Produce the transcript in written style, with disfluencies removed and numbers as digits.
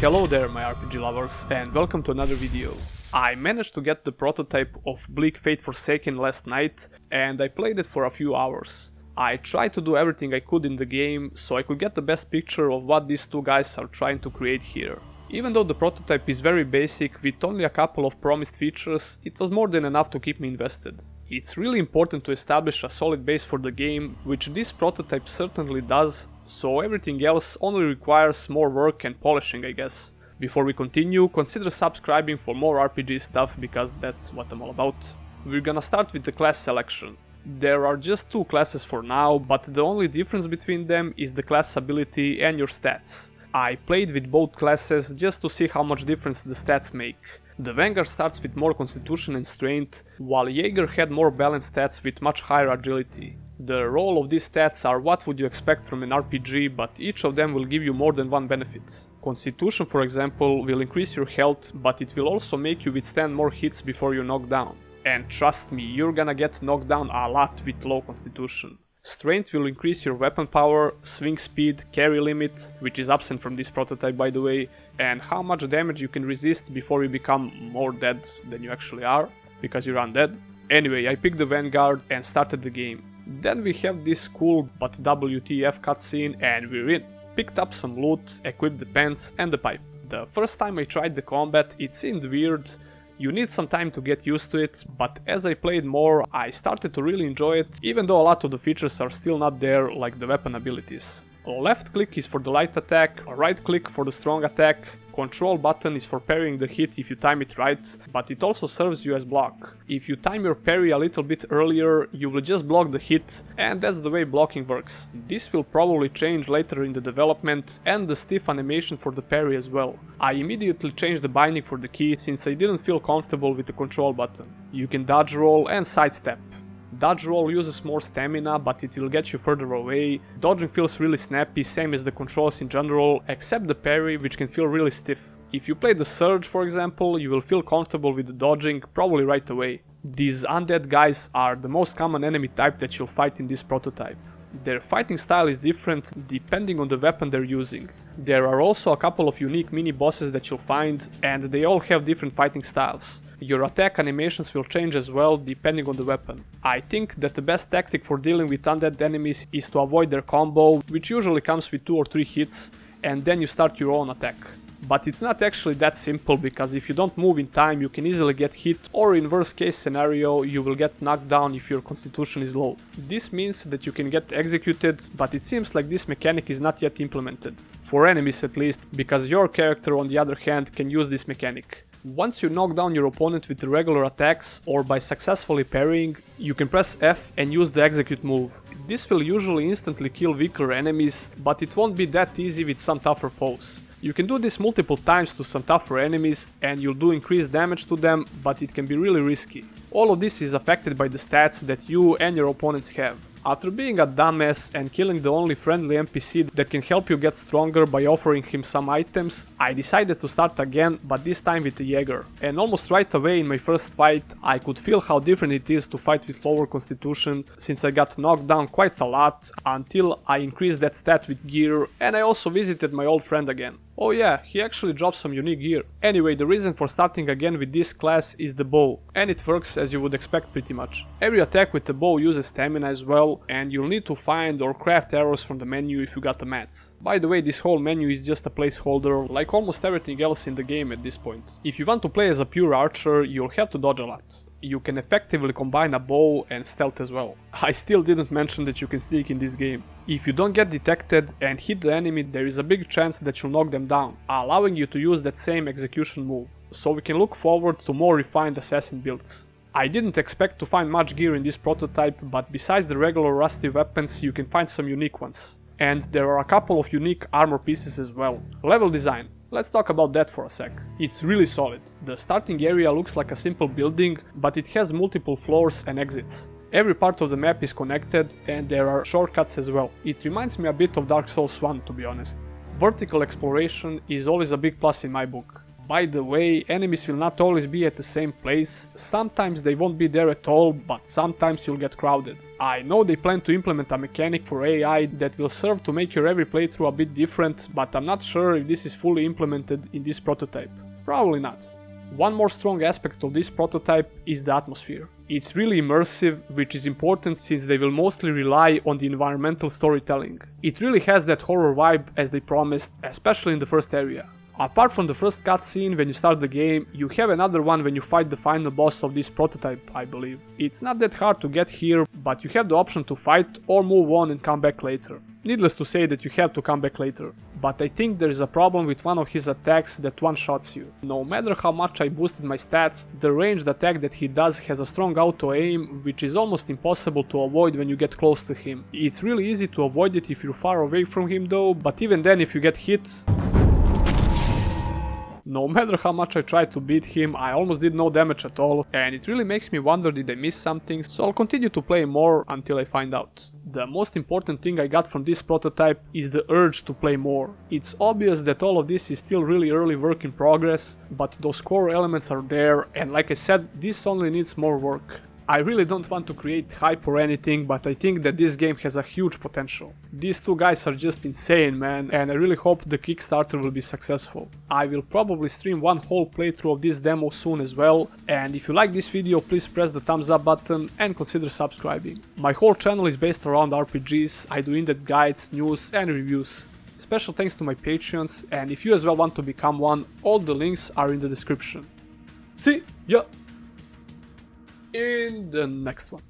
Hello there my RPG lovers and welcome to another video. I managed to get the prototype of Bleak Faith Forsaken last night and I played it for a few hours. I tried to do everything I could in the game so I could get the best picture of what these two guys are trying to create here. Even though the prototype is very basic with only a couple of promised features, it was more than enough to keep me invested. It's really important to establish a solid base for the game, which this prototype certainly does, so everything else only requires more work and polishing, I guess. Before we continue, consider subscribing for more RPG stuff because that's what I'm all about. We're gonna start with the class selection. There are just two classes for now, but the only difference between them is the class ability and your stats. I played with both classes just to see how much difference the stats make. The Vanguard starts with more constitution and strength, while Jaeger had more balanced stats with much higher agility. The role of these stats are what would you expect from an RPG, but each of them will give you more than one benefit. Constitution, for example, will increase your health, but it will also make you withstand more hits before you knock down. And trust me, you're gonna get knocked down a lot with low constitution. Strength will increase your weapon power, swing speed, carry limit, which is absent from this prototype by the way, and how much damage you can resist before you become more dead than you actually are, because you're undead. Anyway, I picked the Vanguard and started the game. Then we have this cool but WTF cutscene and we're in. Picked up some loot, equipped the pants and the pipe. The first time I tried the combat it seemed weird. You need some time to get used to it, but as I played more, I started to really enjoy it, even though a lot of the features are still not there, like the weapon abilities. Left click is for the light attack, right click for the strong attack, control button is for parrying the hit if you time it right, but it also serves you as block. If you time your parry a little bit earlier, you will just block the hit, and that's the way blocking works. This will probably change later in the development, and the stiff animation for the parry as well. I immediately changed the binding for the key since I didn't feel comfortable with the control button. You can dodge roll and sidestep. Dodge roll uses more stamina, but it will get you further away. Dodging feels really snappy, same as the controls in general, except the parry, which can feel really stiff. If you play the Surge, for example, you will feel comfortable with the dodging probably right away. These undead guys are the most common enemy type that you'll fight in this prototype. Their fighting style is different depending on the weapon they're using. There are also a couple of unique mini-bosses that you'll find, and they all have different fighting styles. Your attack animations will change as well depending on the weapon. I think that the best tactic for dealing with undead enemies is to avoid their combo, which usually comes with 2 or 3 hits, and then you start your own attack. But it's not actually that simple, because if you don't move in time you can easily get hit, or in worst case scenario you will get knocked down if your constitution is low. This means that you can get executed, but it seems like this mechanic is not yet implemented. For enemies at least, because your character on the other hand can use this mechanic. Once you knock down your opponent with regular attacks or by successfully parrying, you can press F and use the execute move. This will usually instantly kill weaker enemies, but it won't be that easy with some tougher foes. You can do this multiple times to some tougher enemies and you'll do increased damage to them, but it can be really risky. All of this is affected by the stats that you and your opponents have. After being a dumbass and killing the only friendly NPC that can help you get stronger by offering him some items, I decided to start again, but this time with the Jaeger. And almost right away in my first fight, I could feel how different it is to fight with lower constitution, since I got knocked down quite a lot until I increased that stat with gear, and I also visited my old friend again. Oh yeah, he actually dropped some unique gear. Anyway, the reason for starting again with this class is the bow, and it works as you would expect pretty much. Every attack with the bow uses stamina as well, and you'll need to find or craft arrows from the menu if you got the mats. By the way, this whole menu is just a placeholder, like almost everything else in the game at this point. If you want to play as a pure archer, you'll have to dodge a lot. You can effectively combine a bow and stealth as well. I still didn't mention that you can sneak in this game. If you don't get detected and hit the enemy, there is a big chance that you'll knock them down, allowing you to use that same execution move. So we can look forward to more refined assassin builds. I didn't expect to find much gear in this prototype, but besides the regular rusty weapons you can find some unique ones. And there are a couple of unique armor pieces as well. Level design. Let's talk about that for a sec. It's really solid. The starting area looks like a simple building, but it has multiple floors and exits. Every part of the map is connected and there are shortcuts as well. It reminds me a bit of Dark Souls 1, to be honest. Vertical exploration is always a big plus in my book. By the way, enemies will not always be at the same place, sometimes they won't be there at all, but sometimes you'll get crowded. I know they plan to implement a mechanic for AI that will serve to make your every playthrough a bit different, but I'm not sure if this is fully implemented in this prototype. Probably not. One more strong aspect of this prototype is the atmosphere. It's really immersive, which is important since they will mostly rely on the environmental storytelling. It really has that horror vibe as they promised, especially in the first area. Apart from the first cutscene when you start the game, you have another one when you fight the final boss of this prototype, I believe. It's not that hard to get here, but you have the option to fight or move on and come back later. Needless to say that you have to come back later, but I think there is a problem with one of his attacks that one-shots you. No matter how much I boosted my stats, the ranged attack that he does has a strong auto-aim, which is almost impossible to avoid when you get close to him. It's really easy to avoid it if you're far away from him though, but even then if you get hit... No matter how much I tried to beat him, I almost did no damage at all, and it really makes me wonder did I miss something, so I'll continue to play more until I find out. The most important thing I got from this prototype is the urge to play more. It's obvious that all of this is still really early work in progress, but those core elements are there, and like I said, this only needs more work. I really don't want to create hype or anything, but I think that this game has a huge potential. These two guys are just insane, man, and I really hope the Kickstarter will be successful. I will probably stream one whole playthrough of this demo soon as well, and if you like this video, please press the thumbs up button and consider subscribing. My whole channel is based around RPGs, I do in-depth guides, news and reviews. Special thanks to my Patreons, and if you as well want to become one, all the links are in the description. See ya! In the next one.